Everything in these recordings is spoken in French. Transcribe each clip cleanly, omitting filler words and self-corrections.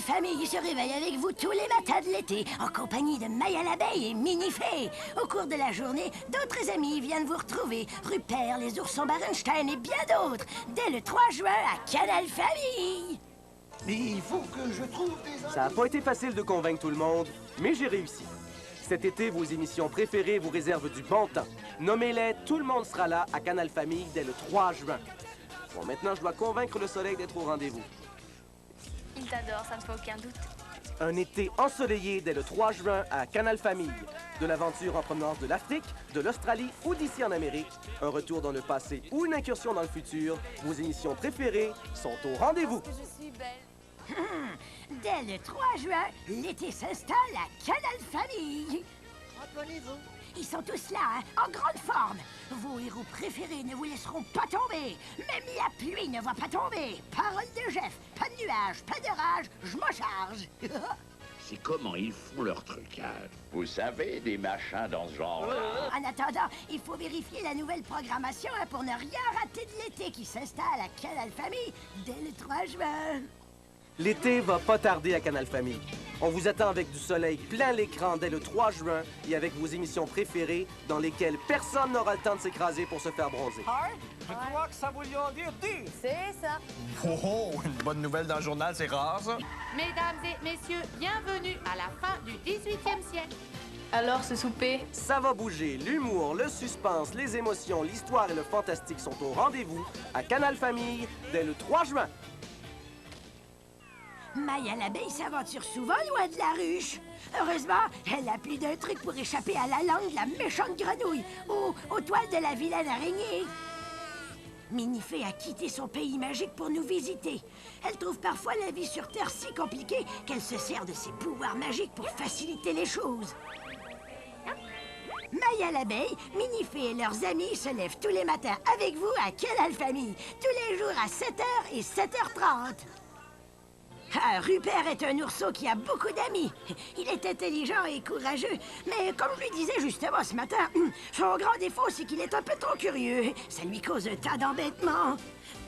Famille se réveille avec vous tous les matins de l'été, en compagnie de Maya l'abeille et Minifée. Au cours de la journée, d'autres amis viennent vous retrouver. Rupert, les oursons Barenstein et bien d'autres. Dès le 3 juin à Canal Famille. Mais il faut que je trouve des... Ça n'a pas été facile de convaincre tout le monde, mais j'ai réussi. Cet été, vos émissions préférées vous réservent du bon temps. Nommez-les, tout le monde sera là à Canal Famille dès le 3 juin. Bon, maintenant, je dois convaincre le soleil d'être au rendez-vous. Il t'adore, ça ne fait aucun doute. Un été ensoleillé dès le 3 juin à Canal Famille. De l'aventure en provenance de l'Afrique, de l'Australie ou d'ici en Amérique. Un retour dans le passé ou une incursion dans le futur. Vos émissions préférées sont au rendez-vous. Je suis belle. Dès le 3 juin, l'été s'installe à Canal Famille. Rappelez-vous. Ils sont tous là, hein, en grande forme. Vos héros préférés ne vous laisseront pas tomber. Même la pluie ne va pas tomber. Parole de Jeff, pas de nuages, pas d'orage, je m'en charge. C'est comment ils font leur trucage. Vous savez, des machins dans ce genre. En attendant, il faut vérifier la nouvelle programmation hein, pour ne rien rater de l'été qui s'installe à Canal Famille dès le 3 juin. L'été va pas tarder à Canal Famille. On vous attend avec du soleil plein l'écran dès le 3 juin et avec vos émissions préférées dans lesquelles personne n'aura le temps de s'écraser pour se faire bronzer. Je crois que ça voulait en dire 10. C'est ça. Oh, oh, une bonne nouvelle dans le journal, c'est rare, ça. Mesdames et messieurs, bienvenue à la fin du 18e siècle. Alors, ce souper? Ça va bouger. L'humour, le suspense, les émotions, l'histoire et le fantastique sont au rendez-vous à Canal Famille dès le 3 juin. Maya l'abeille s'aventure souvent loin de la ruche. Heureusement, elle a plus d'un truc pour échapper à la langue de la méchante grenouille ou aux toiles de la vilaine araignée. Minifée a quitté son pays magique pour nous visiter. Elle trouve parfois la vie sur Terre si compliquée qu'elle se sert de ses pouvoirs magiques pour faciliter les choses. Maya l'abeille, Minifée et leurs amis se lèvent tous les matins avec vous à Canal Famille, tous les jours à 7h et 7h30. Ah, Rupert est un ourson qui a beaucoup d'amis. Il est intelligent et courageux, mais comme je lui disais justement ce matin, son grand défaut, c'est qu'il est un peu trop curieux. Ça lui cause un tas d'embêtements.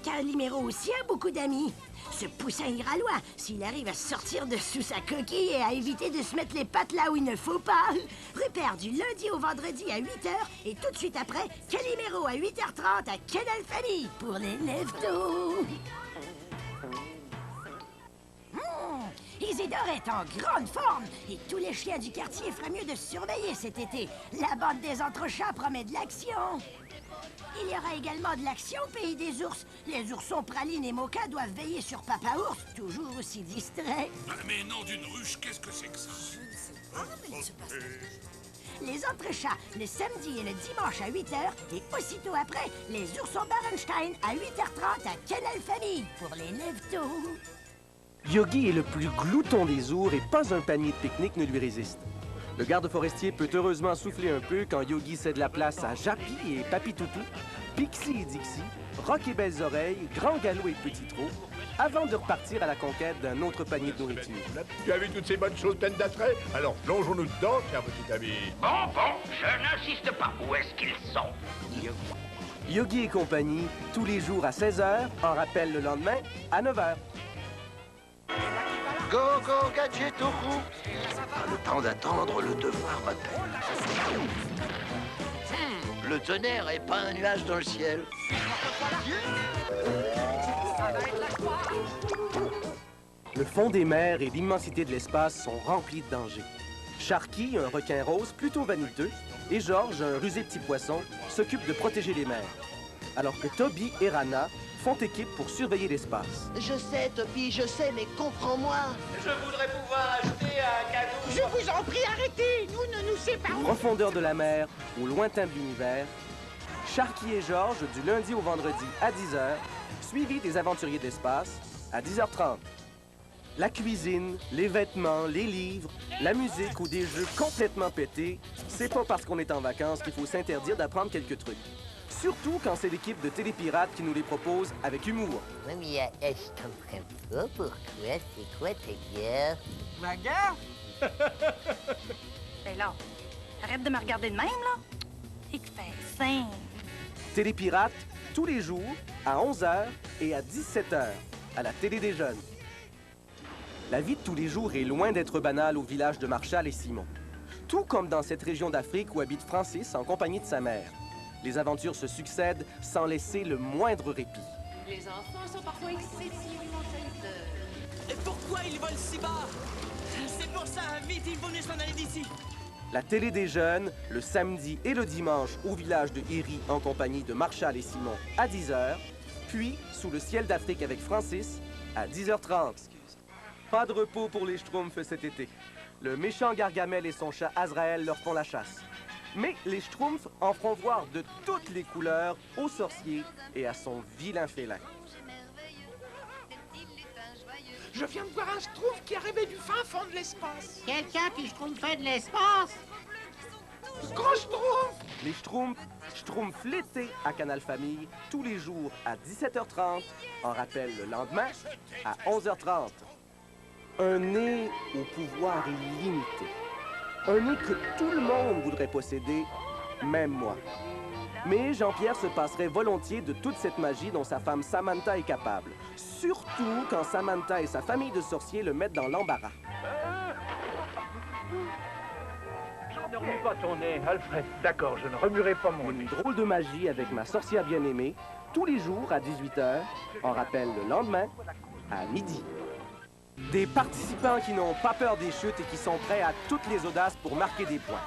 Calimero aussi a beaucoup d'amis. Ce poussin ira loin s'il arrive à sortir de sous sa coquille et à éviter de se mettre les pattes là où il ne faut pas. Rupert du lundi au vendredi à 8h et tout de suite après, Calimero à 8h30 à Canal Famille pour les lève-tôt. Isidore est en grande forme et tous les chiens du quartier feraient mieux de surveiller cet été. La bande des entrechats promet de l'action. Il y aura également de l'action au pays des ours. Les oursons Praline et Mocha doivent veiller sur Papa Ours, toujours aussi distrait. Mais nom d'une ruche, qu'est-ce que c'est que ça? Je ne sais pas, mais il se passe Les entrechats, le samedi et le dimanche à 8h et aussitôt après, les oursons Barenstein à 8h30 à Canal Famille pour les lève-tôt. Yogi est le plus glouton des ours et pas un panier de pique-nique ne lui résiste. Le garde forestier peut heureusement souffler un peu quand Yogi cède la place à Jappy et Papy Toutou, Pixie et Dixie, Rock et Belles Oreilles, Grand Galop et Petit Trot, avant de repartir à la conquête d'un autre panier de nourriture. Tu as vu toutes ces bonnes choses pleines d'attrait? Alors plongeons-nous dedans, cher petit ami. Bon, je n'insiste pas. Où est-ce qu'ils sont? Yogi et compagnie, tous les jours à 16h, en rappel le lendemain à 9h. Go, go, gadget au cou. Pas le temps d'attendre, le devoir m'appelle. Le tonnerre est pas un nuage dans le ciel. Le fond des mers et l'immensité de l'espace sont remplis de dangers. Sharky, un requin rose plutôt vaniteux, et George, un rusé petit poisson, s'occupent de protéger les mers. Alors que Toby et Rana font équipe pour surveiller l'espace. Je sais, Toby, je sais, mais comprends-moi. Je voudrais pouvoir acheter un cadeau. Je vous en prie, arrêtez. Nous ne nous séparons. Profondeur de la mer, au lointain de l'univers, Sharky et George du lundi au vendredi à 10h, suivis des aventuriers d'espace à 10h30. La cuisine, les vêtements, les livres, la musique ou des jeux complètement pétés, c'est pas parce qu'on est en vacances qu'il faut s'interdire d'apprendre quelques trucs. Surtout quand c'est l'équipe de Télépirates qui nous les propose avec humour. Oui, mais je comprends pas pourquoi. C'est quoi ta guerre? Ma guerre? Ben là, arrête de me regarder de même, là. C'est que c'est simple. Télépirates, tous les jours, à 11h et à 17h, à la télé des jeunes. La vie de tous les jours est loin d'être banale au village de Marshall et Simon. Tout comme dans cette région d'Afrique où habite Francis en compagnie de sa mère. Les aventures se succèdent sans laisser le moindre répit. Les enfants sont parfois excessivement salutaires. Et pourquoi ils volent si bas? C'est pour ça, vite, il vaut mieux s'en aller d'ici. La télé des jeunes, le samedi et le dimanche au village de Erie en compagnie de Marshall et Simon à 10h, puis sous le ciel d'Afrique avec Francis à 10h30. Pas de repos pour les Schtroumpfs cet été. Le méchant Gargamel et son chat Azraël leur font la chasse. Mais les Schtroumpfs en feront voir de toutes les couleurs au sorcier et à son vilain félin. Je viens de voir un Schtroumpf qui est arrivé du fin fond de l'espace. Quelqu'un qui Schtroumpfait de l'espace? Gros Schtroumpf! Les Schtroumpfs l'été à Canal Famille, tous les jours à 17h30, en rappel le lendemain à 11h30. Un nez au pouvoir illimité. Un nez que tout le monde voudrait posséder, même moi. Mais Jean-Pierre se passerait volontiers de toute cette magie dont sa femme Samantha est capable. Surtout quand Samantha et sa famille de sorciers le mettent dans l'embarras. Ne remue pas ton nez, Alfred. D'accord, je ne remuerai pas mon nez. Une drôle de magie avec ma sorcière bien-aimée, tous les jours à 18h, en rappel le lendemain à midi. Des participants qui n'ont pas peur des chutes et qui sont prêts à toutes les audaces pour marquer des points.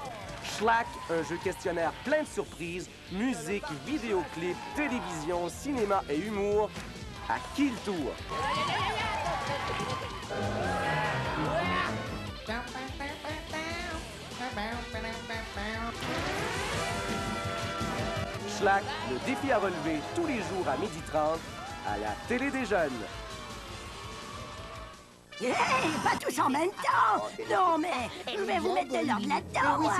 Schlack, un jeu questionnaire plein de surprises, musique, vidéoclips, télévision, cinéma et humour. À qui le tour? Schlack, le défi à relever tous les jours à 12h30 à la télé des jeunes. Hey, pas tous en même temps! Non, mais je vais vous mettre de l'ordre là-dedans, moi!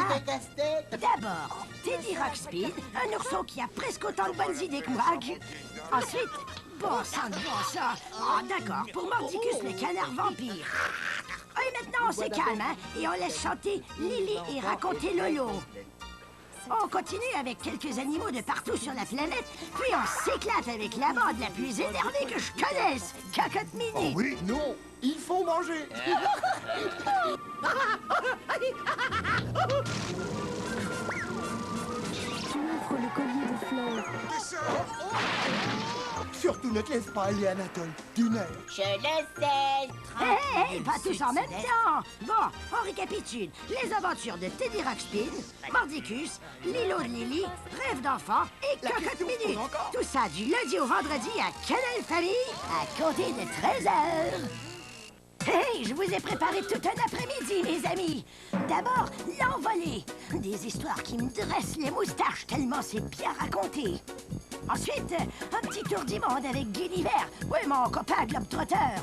D'abord, Teddy Ruxpin, un ourson qui a presque autant de bonnes idées que moi. Ensuite, bon sang de bon sang. Oh, d'accord, pour Mordicus, le canard vampire. Et maintenant, on se calme, hein, et on laisse chanter Lily et raconter Lolo. On continue avec quelques animaux de partout sur la planète, puis on s'éclate avec la bande la plus énervée que je connaisse, Cocotte Minute. Oh oui, non, il faut manger. Tu m'offres le collier de fleurs. Surtout ne te laisse pas aller, Anatole. Tu neiges. Je le sais. Hé, pas tous en même temps. Bon, on récapitule. Les aventures de Teddy Ruxpin, Mordicus, Lilo de Lily, Rêve d'enfant et Cocotte Minute. Tout ça du lundi au vendredi à Canal Famille, à compter de 13h. Hey, je vous ai préparé tout un après-midi, mes amis. D'abord, l'envolée. Des histoires qui me dressent les moustaches tellement c'est bien raconté. Ensuite, un petit tour du monde avec Gulliver. Oui, mon copain globe-trotteur.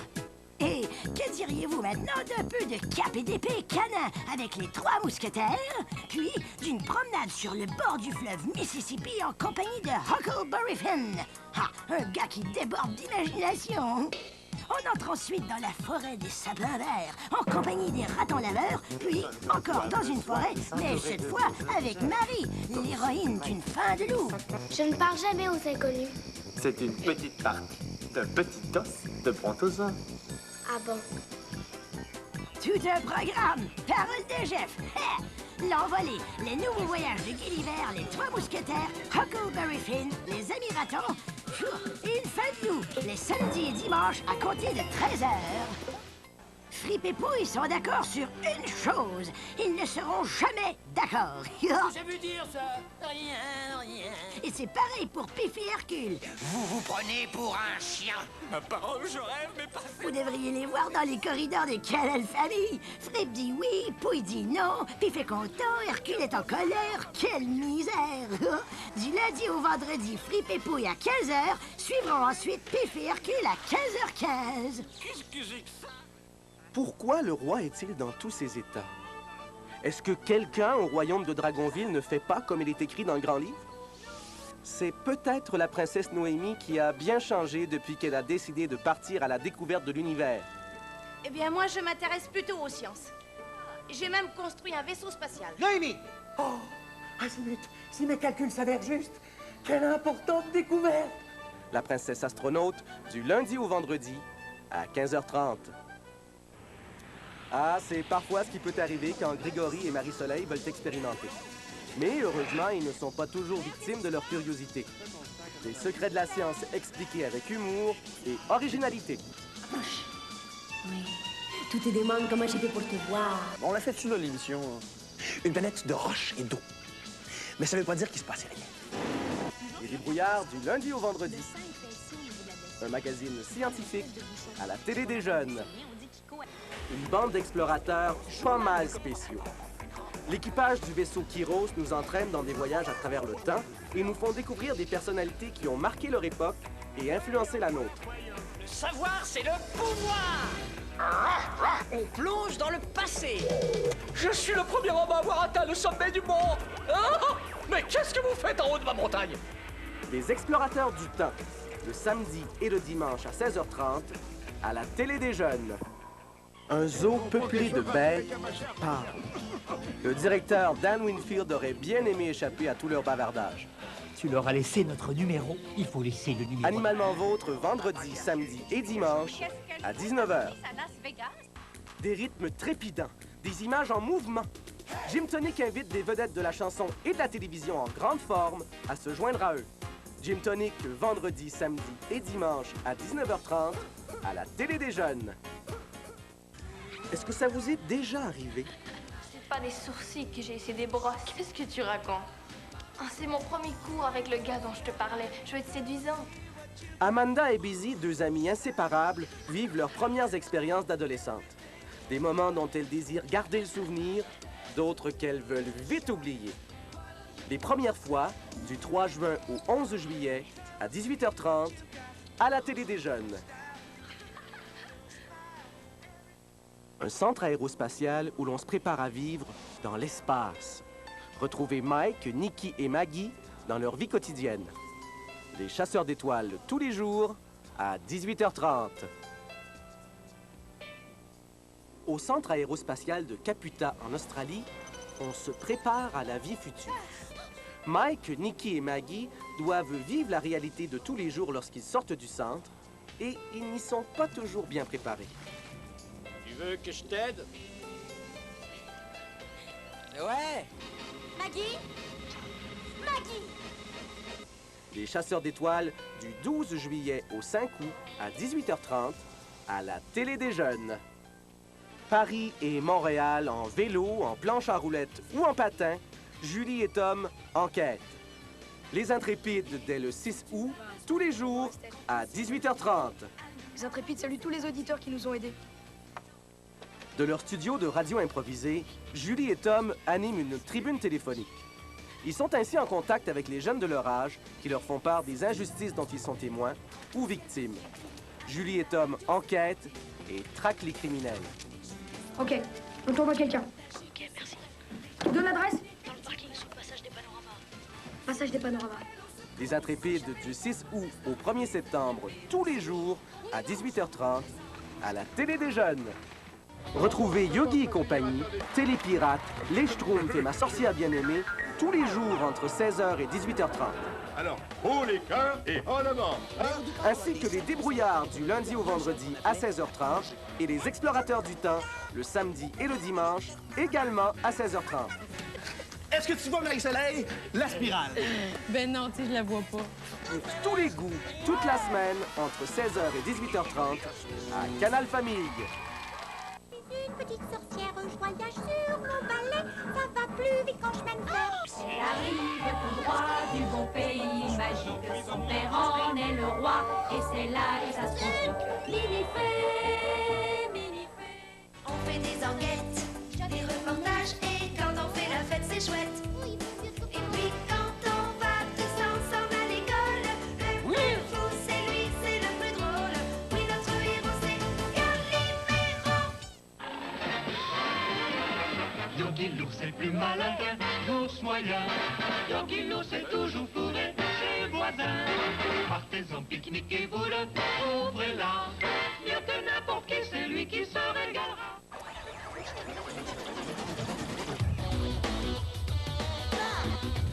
Et que diriez-vous maintenant d'un peu de cap et d'épée canin avec les 3 mousquetaires, puis d'une promenade sur le bord du fleuve Mississippi en compagnie de Huckleberry Finn. Ah, un gars qui déborde d'imagination. On entre ensuite dans la forêt des sapins verts, en compagnie des ratons laveurs, puis encore dans une forêt, mais cette fois avec Marie, l'héroïne d'une fin de loup. Je ne parle jamais aux inconnus. C'est une petite partie d'un petit os de brontosaure. Ah bon? Tout un programme, parole de Jeff. L'envolée, les nouveaux voyages de Gulliver, les 3 mousquetaires, Huckleberry Finn, les amis ratons, et une fin de loup, les samedis et dimanches à compter de 13h. Fripp et Pouille sont d'accord sur une chose, ils ne seront jamais d'accord. Ça veut dire ça? Rien. Et c'est pareil pour Piff et Hercule. Vous vous prenez pour un chien. Ma parole, je rêve, mais pas... Vous devriez les voir dans les corridors de Canal Famille. Fripp dit oui, Pouille dit non, Piff est content, Hercule est en colère. Quelle misère! Du lundi au vendredi, Fripp et Pouille à 15h, suivront ensuite Piff et Hercule à 15h15. Qu'est-ce que j'ai que ça? Pourquoi le roi est-il dans tous ces états? Est-ce que quelqu'un au royaume de Dragonville ne fait pas comme il est écrit dans le grand livre? C'est peut-être la princesse Noémie qui a bien changé depuis qu'elle a décidé de partir à la découverte de l'univers. Eh bien, moi, je m'intéresse plutôt aux sciences. J'ai même construit un vaisseau spatial. Noémie! Oh, Azimut, si mes calculs s'avèrent justes, quelle importante découverte! La princesse astronaute, du lundi au vendredi, à 15h30. Ah, c'est parfois ce qui peut arriver quand Grégory et Marie-Soleil veulent expérimenter. Mais heureusement, ils ne sont pas toujours victimes de leur curiosité. Les secrets de la science expliqués avec humour et originalité. Oui. Tout te demande comment j'ai fait pour te voir. On l'a fait dessus, là, l'émission. Une planète de roches et d'eau. Mais ça veut pas dire qu'il se passait rien. Les débrouillards du lundi au vendredi. Un magazine scientifique à la télé des jeunes. Une bande d'explorateurs pas mal spéciaux. L'équipage du vaisseau Kyros nous entraîne dans des voyages à travers le temps et nous font découvrir des personnalités qui ont marqué leur époque et influencé la nôtre. Le savoir, c'est le pouvoir. On plonge dans le passé. Je suis le premier homme à avoir atteint le sommet du monde. Ah, mais qu'est-ce que vous faites en haut de ma montagne? Les explorateurs du temps, le samedi et le dimanche à 16h30, à la télé des jeunes. Un zoo peuplé de bêtes qui parlent. Le directeur Dan Winfield aurait bien aimé échapper à tout leur bavardage. Tu leur as laissé notre numéro, il faut laisser le numéro. Animalement Vôtre, vendredi, samedi et dimanche, à 19h. Des rythmes trépidants, des images en mouvement. Jim Tonic invite des vedettes de la chanson et de la télévision en grande forme à se joindre à eux. Jim Tonic, vendredi, samedi et dimanche à 19h30, à la télé des jeunes. Est-ce que ça vous est déjà arrivé? C'est pas des sourcils que j'ai, c'est des brosses. Qu'est-ce que tu racontes? Ah, c'est mon premier cours avec le gars dont je te parlais. Je veux être séduisante. Amanda et Busy, deux amies inséparables, vivent leurs premières expériences d'adolescentes. Des moments dont elles désirent garder le souvenir, d'autres qu'elles veulent vite oublier. Les premières fois, du 3 juin au 11 juillet, à 18h30, à la télé des jeunes. Un centre aérospatial où l'on se prépare à vivre dans l'espace. Retrouvez Mike, Nikki et Maggie dans leur vie quotidienne. Les chasseurs d'étoiles tous les jours à 18h30. Au centre aérospatial de Kaputa en Australie, on se prépare à la vie future. Mike, Nikki et Maggie doivent vivre la réalité de tous les jours lorsqu'ils sortent du centre et ils n'y sont pas toujours bien préparés. Tu veux que je t'aide? Ouais. Maggie? Maggie! Les chasseurs d'étoiles du 12 juillet au 5 août à 18h30 à la télé des jeunes. Paris et Montréal en vélo, en planche à roulettes ou en patin, Julie et Tom enquêtent. Les Intrépides dès le 6 août, tous les jours à 18h30. Les Intrépides saluent tous les auditeurs qui nous ont aidés. De leur studio de radio improvisé, Julie et Tom animent une tribune téléphonique. Ils sont ainsi en contact avec les jeunes de leur âge qui leur font part des injustices dont ils sont témoins ou victimes. Julie et Tom enquêtent et traquent les criminels. Ok, on t'envoie quelqu'un. Ok, merci. Tu donnes l'adresse? Dans le parking, sous le passage des panoramas. Passage des panoramas. Les Intrépides du 6 août au 1er septembre, tous les jours, à 18h30, à la télé des jeunes. Retrouvez Yogi et compagnie, Télépirates, Les Schtroumpfs et Ma sorcière bien-aimée, tous les jours entre 16h et 18h30. Alors, haut les cœurs et en avant. Ainsi que les débrouillards du lundi au vendredi à 16h30 et les explorateurs du temps le samedi et le dimanche, également à 16h30. Est-ce que tu vois, Marie-Soleil, la spirale? Ben non, tu sais, je la vois pas. Pour tous les goûts, toute la semaine, entre 16h et 18h30, à Canal Famille. Une petite sorcière, je voyage sur mon balai, ça va plus vite quand je m'enferme. Elle arrive tout droit du bon pays magique, son père en est le roi, et c'est là que ça se trouve. Minifée, Minifée. On fait des enquêtes, des reportages, et quand on fait la fête, c'est chouette. Et puis quand on va tous ensemble à l'école, le plus fou, c'est lui, c'est le plus drôle. Oui, notre héros, c'est Calimero. Yogi l'ours est plus malin qu'un ours moyen. Yogi l'ours est toujours fourré chez voisin. Partez en pique-nique et vous le trouverez là. Mieux que n'importe qui, c'est lui qui se régalera.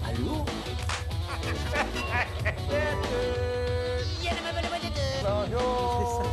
Allô? Bonjour!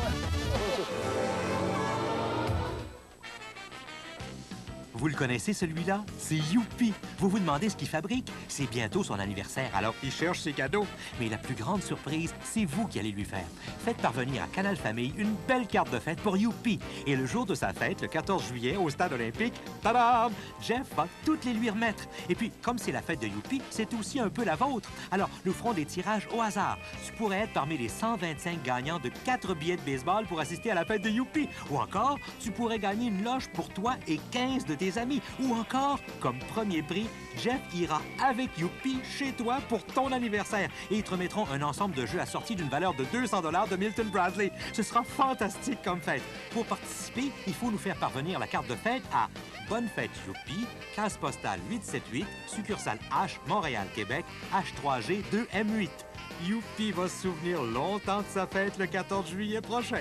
Vous le connaissez, celui-là? C'est Youpi. Vous vous demandez ce qu'il fabrique? C'est bientôt son anniversaire, alors il cherche ses cadeaux. Mais la plus grande surprise, c'est vous qui allez lui faire. Faites parvenir à Canal Famille une belle carte de fête pour Youpi. Et le jour de sa fête, le 14 juillet, au Stade olympique, tadam! Jeff va toutes les lui remettre. Et puis, comme c'est la fête de Youpi, c'est aussi un peu la vôtre. Alors, nous ferons des tirages au hasard. Tu pourrais être parmi les 125 gagnants de 4 billets de baseball pour assister à la fête de Youpi. Ou encore, tu pourrais gagner une loge pour toi et 15 de tes amis. Ou encore, comme premier prix, Jeff ira avec Youpi chez toi pour ton anniversaire. Et ils te remettront un ensemble de jeux assortis d'une valeur de 200 $ de Milton Bradley. Ce sera fantastique comme fête. Pour participer, il faut nous faire parvenir la carte de fête à Bonne Fête Youpi, case postale 878, succursale H, Montréal, Québec, H3G 2M8. Youpi va se souvenir longtemps de sa fête le 14 juillet prochain.